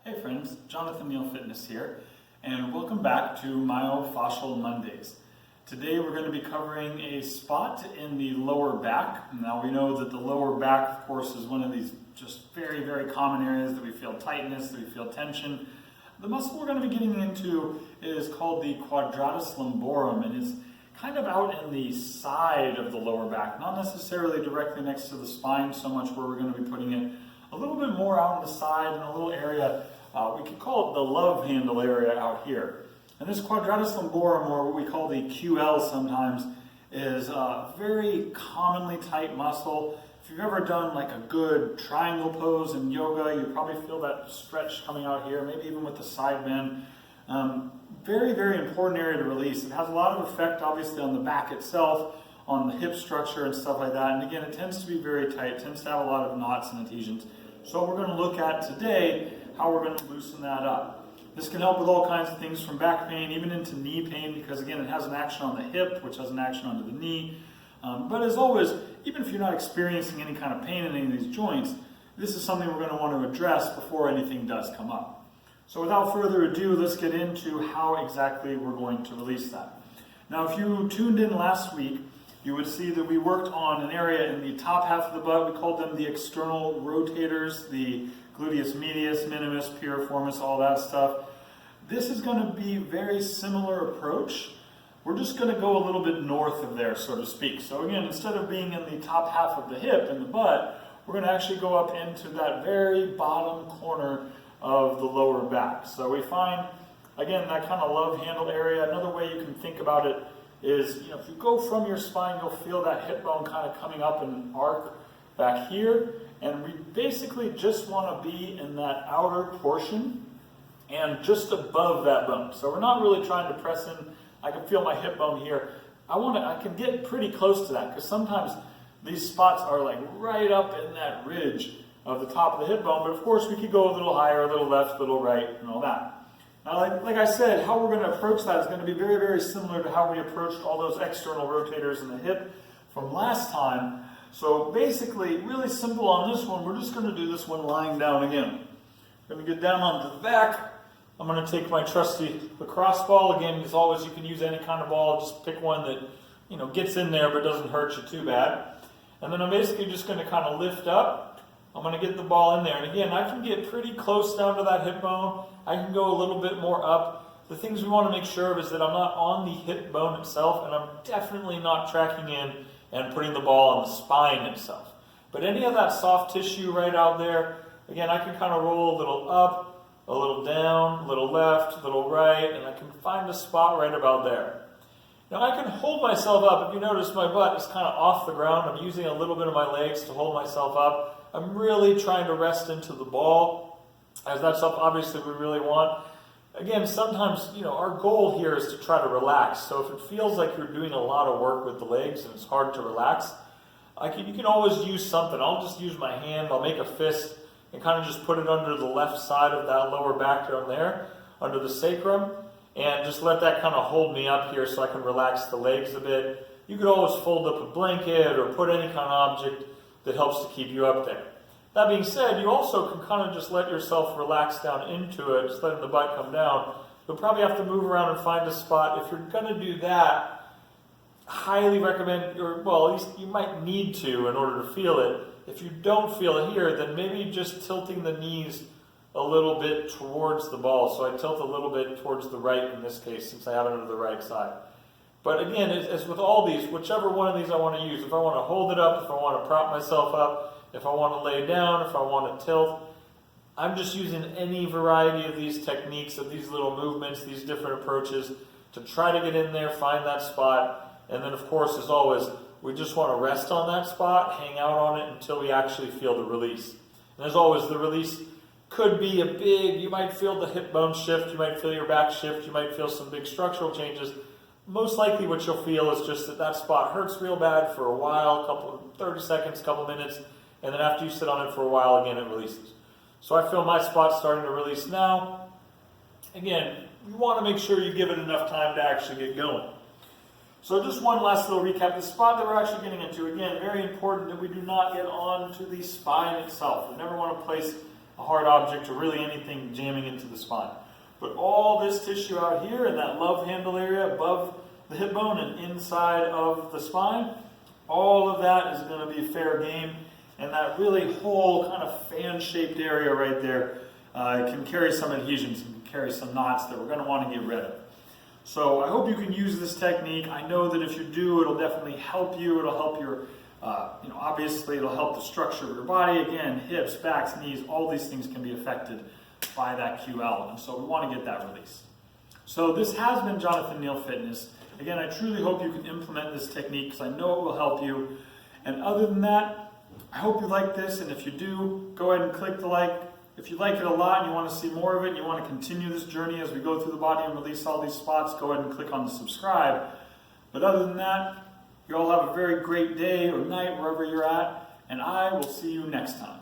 Hey friends, Jonathan Neal Fitness here, and welcome back to Myofascial Mondays. Today we're going to be covering a spot in the lower back. Now we know that the lower back, of course, is one of these just very, very common areas that we feel tightness, that we feel tension. The muscle we're going to be getting into is called the Quadratus Lumborum, and it's kind of out in the side of the lower back, not necessarily directly next to the spine so much, where we're going to be putting it a little bit more out on the side in a little area. We could call it the love handle area out here. And this Quadratus Lumborum, or what we call the QL sometimes, is a very commonly tight muscle. If you've ever done like a good triangle pose in yoga, you probably feel that stretch coming out here, maybe even with the side bend. Very, very important area to release. It has a lot of effect, obviously, on the back itself, on the hip structure and stuff like that. And again, it tends to be very tight. It tends to have a lot of knots and adhesions. So we're going to look at today how we're going to loosen that up. This can help with all kinds of things, from back pain even into knee pain, because again, it has an action on the hip, which has an action onto the knee. But as always, even if you're not experiencing any kind of pain in any of these joints, this is something we're going to want to address before anything does come up. So without further ado, let's get into how exactly we're going to release that. Now, if you tuned in last week, you would see that we worked on an area in the top half of the butt. We called them the external rotators, the gluteus medius, minimus, piriformis, all that stuff. This is going to be a very similar approach. We're just going to go a little bit north of there, so to speak. So again, instead of being in the top half of the hip in the butt, we're going to actually go up into that very bottom corner of the lower back. So we find, again, that kind of love handle area. Another way you can think about it is, if you go from your spine, you'll feel that hip bone kind of coming up in an arc back here. And we basically just want to be in that outer portion and just above that bone. So we're not really trying to press in. I can feel my hip bone here. I can get pretty close to that, because sometimes these spots are like right up in that ridge of the top of the hip bone. But of course, we could go a little higher, a little left, a little right, and all that. Now, like I said, how we're going to approach that is going to be very, very similar to how we approached all those external rotators in the hip from last time. So basically, really simple on this one. We're just going to do this one lying down again. I'm going to get down onto the back. I'm going to take my trusty lacrosse ball. Again, as always, you can use any kind of ball. Just pick one that gets in there but doesn't hurt you too bad. And then I'm basically just going to kind of lift up. I'm going to get the ball in there. And again, I can get pretty close down to that hip bone. I can go a little bit more up. The things we want to make sure of is that I'm not on the hip bone itself, and I'm definitely not tracking in and putting the ball on the spine itself. But any of that soft tissue right out there, again, I can kind of roll a little up, a little down, a little left, a little right, and I can find a spot right about there. Now I can hold myself up. If you notice, my butt is kind of off the ground. I'm using a little bit of my legs to hold myself up. I'm really trying to rest into the ball, as that's something obviously we really want. Again, sometimes, our goal here is to try to relax. So if it feels like you're doing a lot of work with the legs and it's hard to relax, you can always use something. I'll just use my hand. I'll make a fist and kind of just put it under the left side of that lower back down there, under the sacrum, and just let that kind of hold me up here so I can relax the legs a bit. You could always fold up a blanket or put any kind of object that helps to keep you up there. That being said, you also can kind of just let yourself relax down into it, just letting the butt come down. You'll probably have to move around and find a spot. If you're going to do that, highly recommend, at least you might need to in order to feel it. If you don't feel it here, then maybe just tilting the knees a little bit towards the ball. So I tilt a little bit towards the right in this case, since I have it under the right side. But again, as with all these, whichever one of these I want to use, if I want to hold it up, if I want to prop myself up, if I want to lay down, if I want to tilt, I'm just using any variety of these techniques, of these little movements, these different approaches to try to get in there, find that spot. And then, of course, as always, we just want to rest on that spot, hang out on it until we actually feel the release. And as always, the release could be you might feel the hip bone shift, you might feel your back shift, you might feel some big structural changes. Most likely what you'll feel is just that spot hurts real bad for a while, 30 seconds, couple minutes, and then after you sit on it for a while, again, it releases. So I feel my spot starting to release now. Again, you want to make sure you give it enough time to actually get going. So just one last little recap. The spot that we're actually getting into, again, very important that we do not get onto the spine itself. We never want to place a hard object or really anything jamming into the spine. But all this tissue out here in that love handle area above the hip bone and inside of the spine, all of that is going to be fair game. And that really whole kind of fan-shaped area right there can carry some adhesions and carry some knots that we're going to want to get rid of. So I hope you can use this technique. I know that if you do, it'll definitely help you. It'll help your, obviously it'll help the structure of your body. Again, hips, backs, knees, all these things can be affected by that QL. And so we want to get that released. So this has been Jonathan Neal Fitness. Again, I truly hope you can implement this technique because I know it will help you. And other than that, I hope you like this, and if you do, go ahead and click the like. If you like it a lot and you want to see more of it and you want to continue this journey as we go through the body and release all these spots, go ahead and click on the subscribe. But other than that, you all have a very great day or night wherever you're at, and I will see you next time.